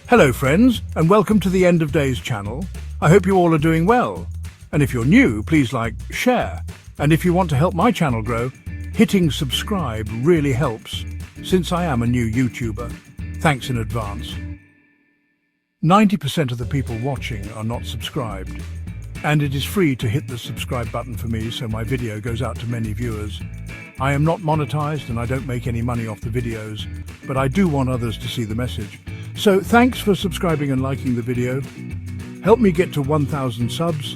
Hello friends, and welcome to the End of Days channel. I hope you all are doing well. And if you're new, please like, share. And if you want to help my channel grow, hitting subscribe really helps, since I am a new YouTuber. Thanks in advance. 90% of the people watching are not subscribed. And it is free to hit the subscribe button for me so my video goes out to many viewers. I am not monetized and I don't make any money off the videos, but I do want others to see the message. So thanks for subscribing and liking the video. Help me get to 1,000 subs,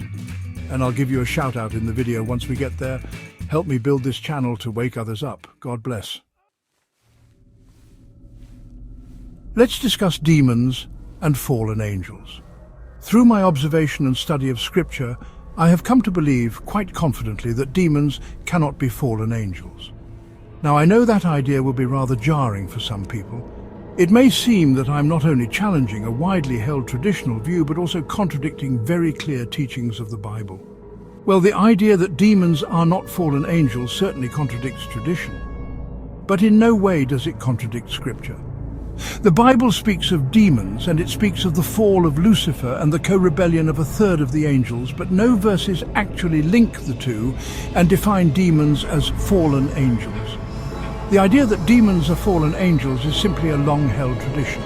and I'll give you a shout out in the video once we get there. Help me build this channel to wake others up. God bless. Let's discuss demons and fallen angels. Through my observation and study of Scripture, I have come to believe quite confidently that demons cannot be fallen angels. Now I know that idea will be rather jarring for some people. It may seem that I'm not only challenging a widely held traditional view, but also contradicting very clear teachings of the Bible. Well, the idea that demons are not fallen angels certainly contradicts tradition. But in no way does it contradict Scripture. The Bible speaks of demons, and it speaks of the fall of Lucifer and the co-rebellion of a third of the angels, but no verses actually link the two and define demons as fallen angels. The idea that demons are fallen angels is simply a long-held tradition.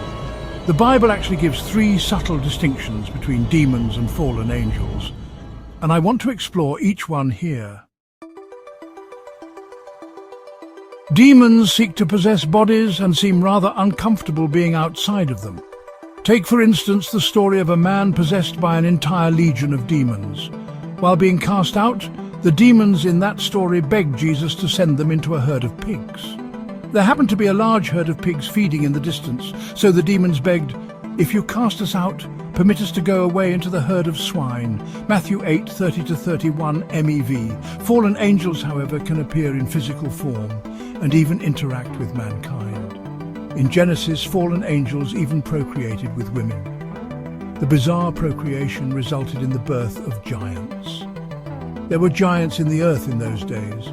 The Bible actually gives three subtle distinctions between demons and fallen angels, and I want to explore each one here. Demons seek to possess bodies and seem rather uncomfortable being outside of them. Take, for instance, the story of a man possessed by an entire legion of demons. While being cast out, the demons in that story begged Jesus to send them into a herd of pigs. There happened to be a large herd of pigs feeding in the distance, so the demons begged, "If you cast us out, permit us to go away into the herd of swine." Matthew 8:30-31 MEV. Fallen angels, however, can appear in physical form and even interact with mankind. In Genesis, fallen angels even procreated with women. The bizarre procreation resulted in the birth of giants. There were giants in the earth in those days,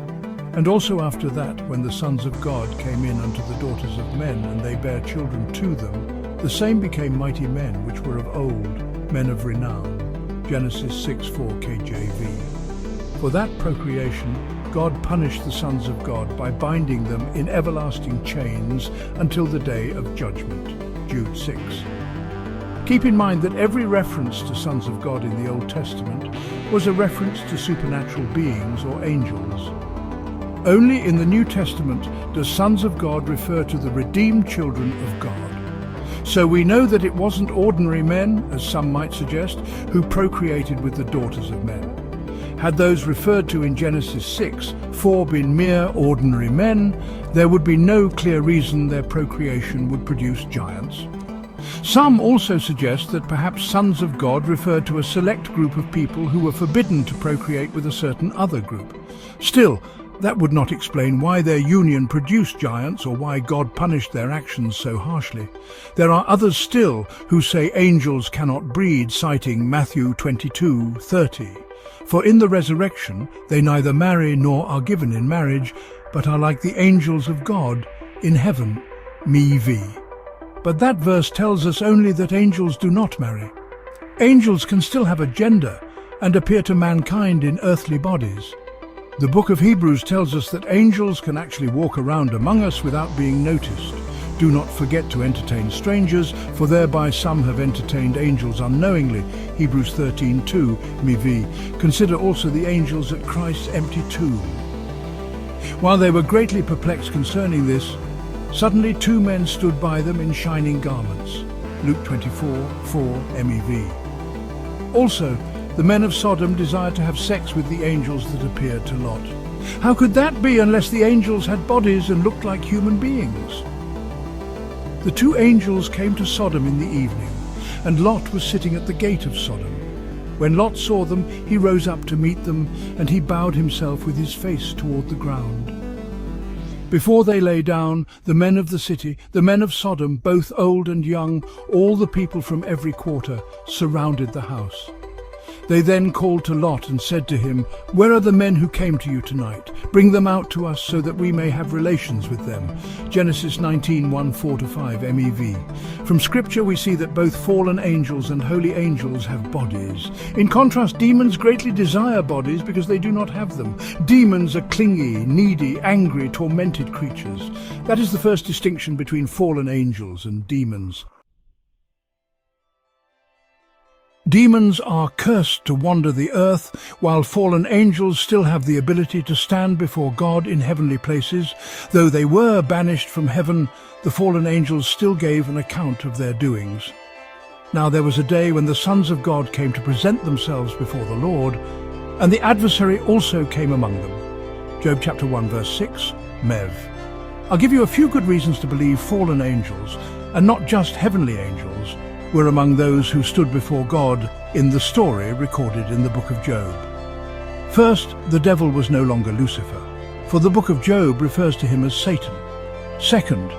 and also after that, when the sons of God came in unto the daughters of men, and they bare children to them, the same became mighty men, which were of old, men of renown. Genesis 6:4 KJV. For that procreation, God punished the sons of God by binding them in everlasting chains until the day of judgment. Jude 6. Keep in mind that every reference to sons of God in the Old Testament was a reference to supernatural beings or angels. Only in the New Testament does sons of God refer to the redeemed children of God. So we know that it wasn't ordinary men, as some might suggest, who procreated with the daughters of men. Had those referred to in Genesis 6:4 been mere ordinary men, there would be no clear reason their procreation would produce giants. Some also suggest that perhaps sons of God referred to a select group of people who were forbidden to procreate with a certain other group. Still, that would not explain why their union produced giants or why God punished their actions so harshly. There are others still who say angels cannot breed, citing Matthew 22:30. For in the resurrection they neither marry nor are given in marriage, but are like the angels of God in heaven. MEV. But that verse tells us only that angels do not marry. Angels can still have a gender and appear to mankind in earthly bodies. The book of Hebrews tells us that angels can actually walk around among us without being noticed. Do not forget to entertain strangers, for thereby some have entertained angels unknowingly. Hebrews 13:2 MEV. Consider also the angels at Christ's empty tomb. While they were greatly perplexed concerning this, suddenly two men stood by them in shining garments. Luke 24:4 MEV. Also, the men of Sodom desired to have sex with the angels that appeared to Lot. How could that be unless the angels had bodies and looked like human beings? The two angels came to Sodom in the evening, and Lot was sitting at the gate of Sodom. When Lot saw them, he rose up to meet them, and he bowed himself with his face toward the ground. Before they lay down, the men of the city, the men of Sodom, both old and young, all the people from every quarter, surrounded the house. They then called to Lot and said to him, "Where are the men who came to you tonight? Bring them out to us so that we may have relations with them." Genesis 19:1-4-5 MEV. From Scripture we see that both fallen angels and holy angels have bodies. In contrast, demons greatly desire bodies because they do not have them. Demons are clingy, needy, angry, tormented creatures. That is the first distinction between fallen angels and demons. Demons are cursed to wander the earth, while fallen angels still have the ability to stand before God in heavenly places. Though they were banished from heaven, the fallen angels still gave an account of their doings. Now there was a day when the sons of God came to present themselves before the Lord, and the adversary also came among them. Job chapter 1 verse 6, Mev. I'll give you a few good reasons to believe fallen angels, and not just heavenly angels, were among those who stood before God in the story recorded in the book of Job. First, the devil was no longer Lucifer, for the book of Job refers to him as Satan. Second,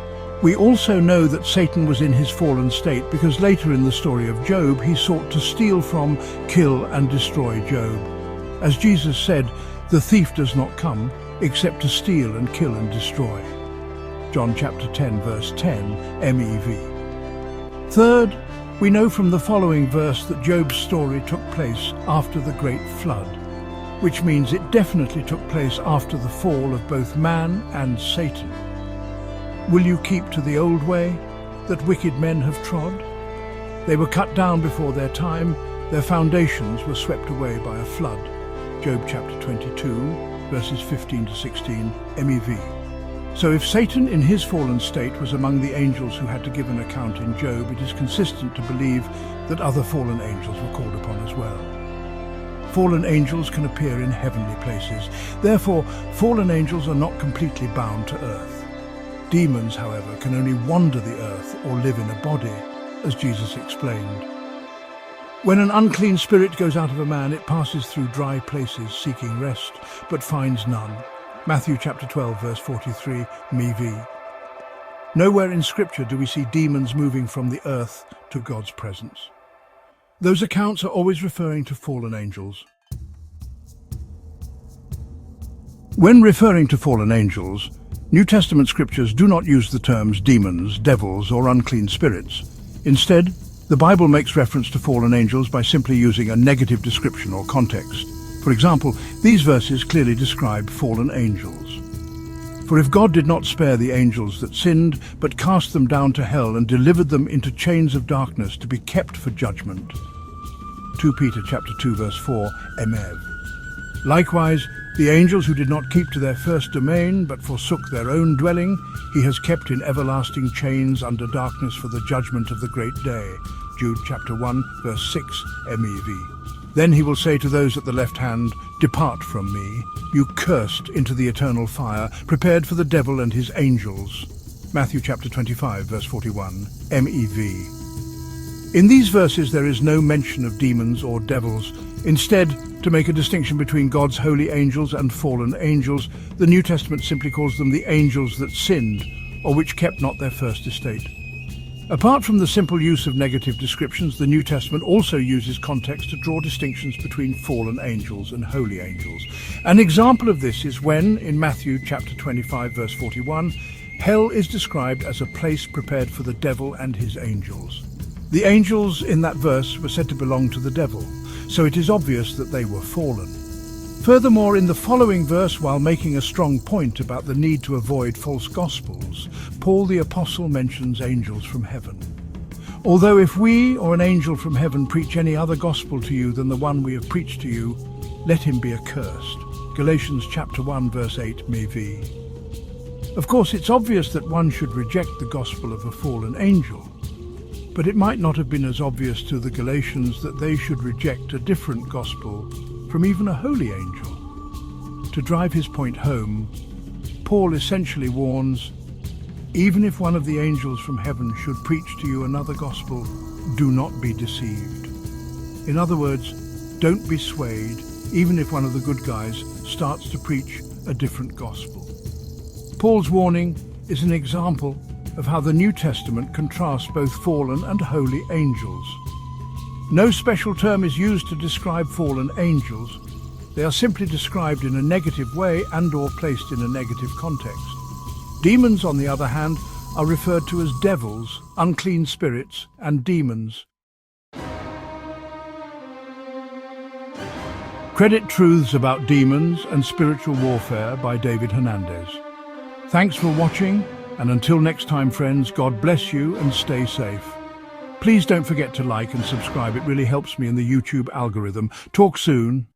we also know that Satan was in his fallen state because later in the story of Job he sought to steal from, kill and destroy Job. As Jesus said, "The thief does not come except to steal and kill and destroy." John chapter 10 verse 10 MEV. Third, we know from the following verse that Job's story took place after the great flood, which means it definitely took place after the fall of both man and Satan. Will you keep to the old way that wicked men have trod? They were cut down before their time, their foundations were swept away by a flood. Job chapter 22, verses 15-16, MEV. So if Satan in his fallen state was among the angels who had to give an account in Job, it is consistent to believe that other fallen angels were called upon as well. Fallen angels can appear in heavenly places. Therefore, fallen angels are not completely bound to earth. Demons, however, can only wander the earth or live in a body, as Jesus explained. When an unclean spirit goes out of a man, it passes through dry places seeking rest, but finds none. Matthew chapter 12 verse 43, MEV. Nowhere in Scripture do we see demons moving from the earth to God's presence. Those accounts are always referring to fallen angels. When referring to fallen angels, New Testament scriptures do not use the terms demons, devils, or unclean spirits. Instead, the Bible makes reference to fallen angels by simply using a negative description or context. For example, these verses clearly describe fallen angels. For if God did not spare the angels that sinned, but cast them down to hell and delivered them into chains of darkness to be kept for judgment. 2 Peter chapter 2 verse 4, MEV. Likewise, the angels who did not keep to their first domain, but forsook their own dwelling, he has kept in everlasting chains under darkness for the judgment of the great day. Jude chapter 1 verse 6, MEV. Then he will say to those at the left hand, "Depart from me, you cursed, into the eternal fire, prepared for the devil and his angels." Matthew chapter 25, verse 41, MEV. In these verses there is no mention of demons or devils. Instead, to make a distinction between God's holy angels and fallen angels, the New Testament simply calls them the angels that sinned, or which kept not their first estate. Apart from the simple use of negative descriptions, the New Testament also uses context to draw distinctions between fallen angels and holy angels. An example of this is when, in Matthew chapter 25, verse 41, hell is described as a place prepared for the devil and his angels. The angels in that verse were said to belong to the devil, so it is obvious that they were fallen. Furthermore, in the following verse, while making a strong point about the need to avoid false gospels, Paul the Apostle mentions angels from heaven. Although if we or an angel from heaven preach any other gospel to you than the one we have preached to you, let him be accursed. Galatians chapter 1 verse 8 MEV. Of course, it's obvious that one should reject the gospel of a fallen angel, but it might not have been as obvious to the Galatians that they should reject a different gospel from even a holy angel. To drive his point home, Paul essentially warns, even if one of the angels from heaven should preach to you another gospel, do not be deceived. In other words, don't be swayed, even if one of the good guys starts to preach a different gospel. Paul's warning is an example of how the New Testament contrasts both fallen and holy angels. No special term is used to describe fallen angels. They are simply described in a negative way and/or placed in a negative context. Demons, on the other hand, are referred to as devils, unclean spirits, and demons. Credit Truths About Demons and Spiritual Warfare by David Hernandez. Thanks for watching, and until next time, friends, God bless you and stay safe. Please don't forget to like and subscribe. It really helps me in the YouTube algorithm. Talk soon.